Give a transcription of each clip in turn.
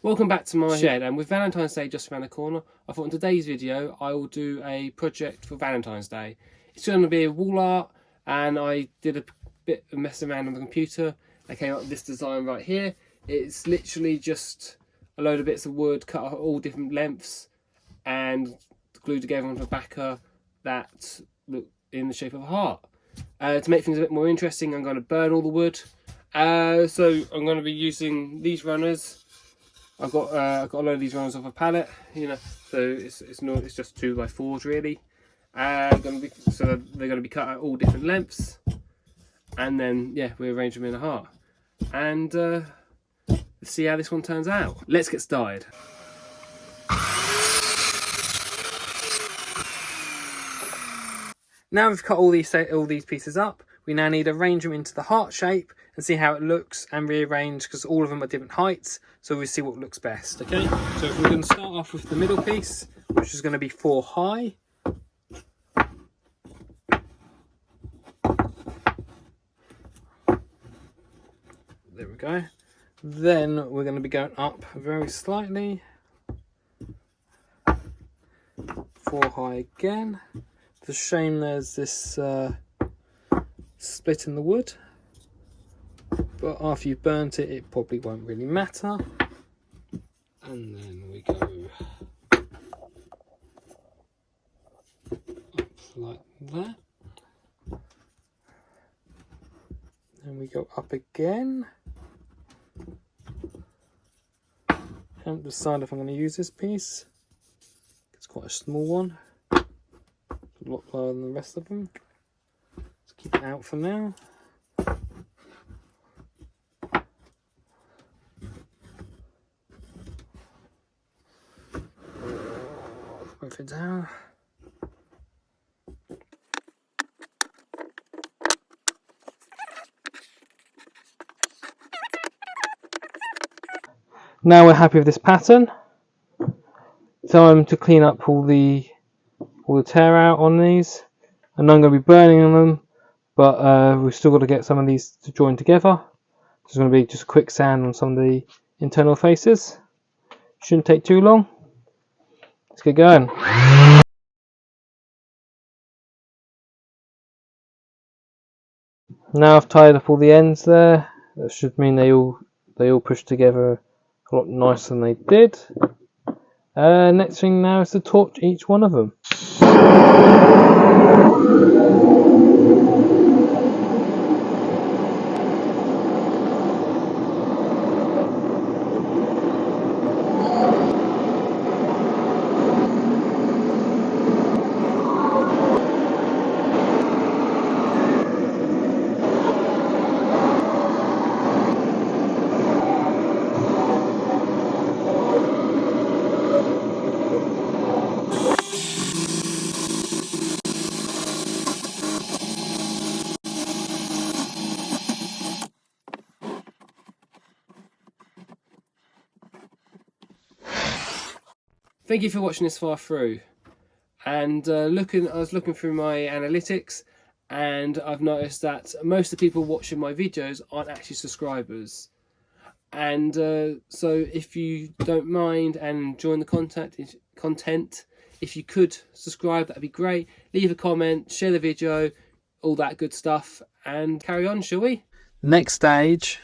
Welcome back to my shed, and with Valentine's Day just around the corner, I thought in today's video I will do a project for Valentine's Day. It's going to be a wall art, and I did a bit of messing around on the computer. I came up with this design right here. It's literally just a load of bits of wood cut at all different lengths and glued together onto a backer that look in the shape of a heart. To make things a bit more interesting, I'm going to burn all the wood. So I'm going to be using these runners. I've got a load of these runners off a pallet, so it's just 2x4s really. So they're going to be cut at all different lengths, and then we arrange them in a heart, and let's see how this one turns out. Let's get started. Now we've cut all these pieces up, we now need to arrange them into the heart shape and see how it looks, and rearrange because all of them are different heights, so we'll see what looks best. Okay, so we're going to start off with the middle piece, which is going to be 4 high. There we go. Then we're going to be going up very slightly. 4 high again. It's a shame there's this split in the wood, but after you've burnt it, it probably won't really matter. And then we go up like that. Then we go up again. Can't decide if I'm going to use this piece. It's quite a small one. A lot lower than the rest of them. Let's keep it out for now. Both it down. Now we're happy with this pattern. Time to clean up all the tear out on these, and I'm going to be burning them, but we've still got to get some of these to join together. There's going to be just a quick sand on some of the internal faces. Shouldn't take too long. Let's get going. Now I've tied up all the ends there. That should mean they all push together a lot nicer than they did. Next thing now is to torch each one of them. Thank you for watching this far through, and I was looking through my analytics, and I've noticed that most of the people watching my videos aren't actually subscribers, and so if you don't mind and enjoying the content, if you could subscribe, that'd be great. Leave a comment, share the video, all that good stuff, and carry on, shall we? The next stage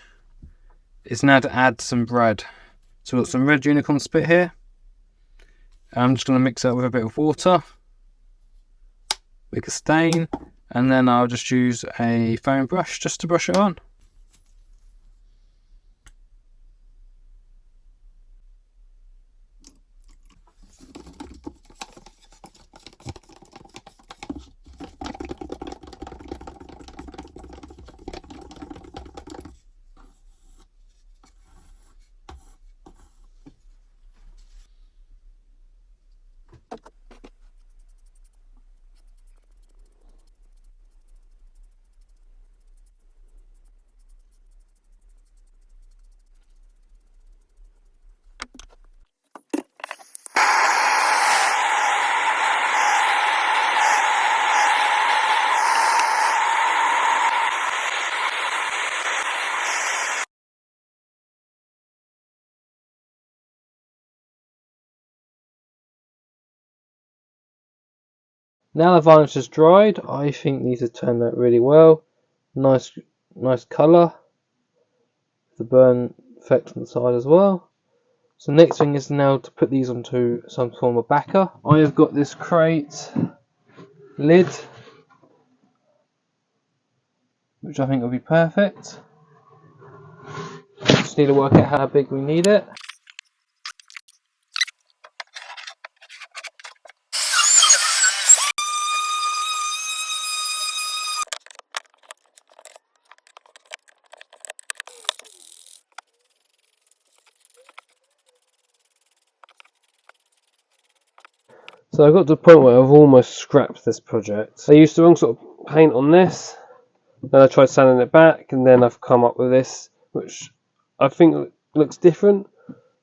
is now to add some bread. So we've got some red unicorn spit here. I'm just going to mix it up with a bit of water, make a stain, and then I'll just use a foam brush just to brush it on. Now the varnish has dried, I think these have turned out really well. Nice colour. The burn effect on the side as well. So next thing is now to put these onto some form of backer. I have got this crate lid, which I think will be perfect. Just need to work out how big we need it. So I got to the point where I've almost scrapped this project. I used the wrong sort of paint on this, then I tried sanding it back, and then I've come up with this, which I think looks different.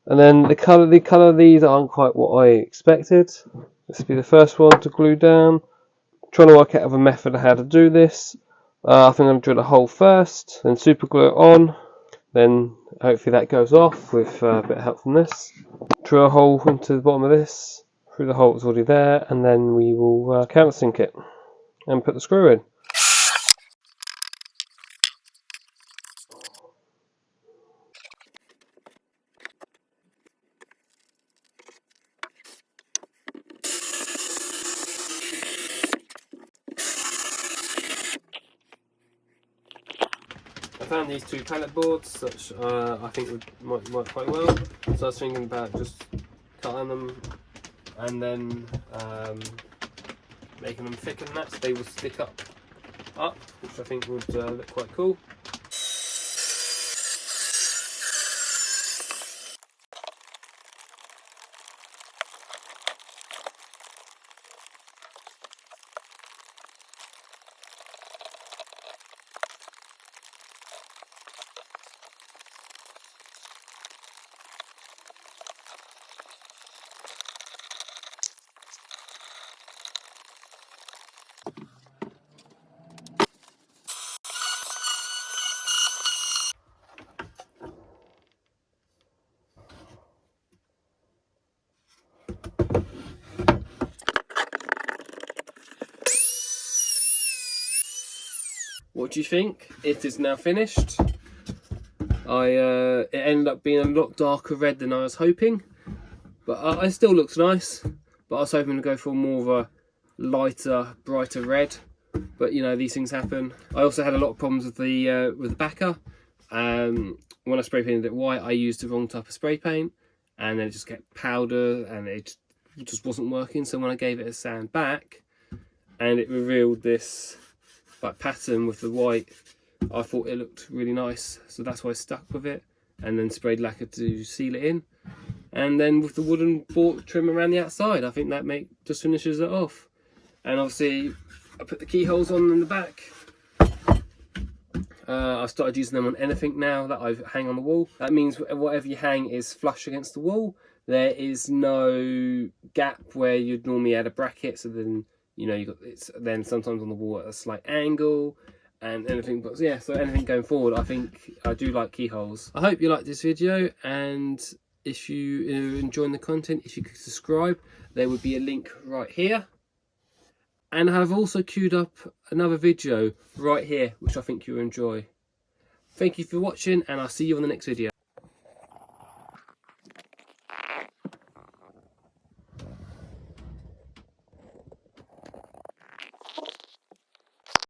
And then the colour of these aren't quite what I expected. This will be the first one to glue down. Trying to work out a method of how to do this. I think I'm going to drill a hole first, then super glue it on, then hopefully that goes off with a bit of help from this. Drill a hole into the bottom of this, through the hole that's already there, and then we will countersink it and put the screw in. I found these two pallet boards, which I think might work quite well. So I was thinking about just cutting them and then making them thick and that, so they will stick up, which I think would look quite cool. What do you think? It is now finished. It ended up being a lot darker red than I was hoping, but it still looks nice. But I was hoping to go for more of a lighter, brighter red. But you know, these things happen. I also had a lot of problems with the backer. When I spray painted it white, I used the wrong type of spray paint, and then it just kept powder, and it just wasn't working. So when I gave it a sand back, and it revealed this like pattern with the white, I thought it looked really nice, so that's why I stuck with it, and then sprayed lacquer to seal it in, and then with the wooden bolt trim around the outside, I think that just finishes it off. And obviously I put the keyholes on in the back. I've started using them on anything now that I hang on the wall. That means whatever you hang is flush against the wall. There is no gap where you'd normally add a bracket, so then you know it's then sometimes on the wall at a slight angle and anything. But yeah, so anything going forward, I think I do like keyholes. I hope you liked this video, and if you enjoying the content, if you could subscribe, there would be a link right here. And I've also queued up another video right here, which I think you'll enjoy. Thank you for watching, and I'll see you on the next video.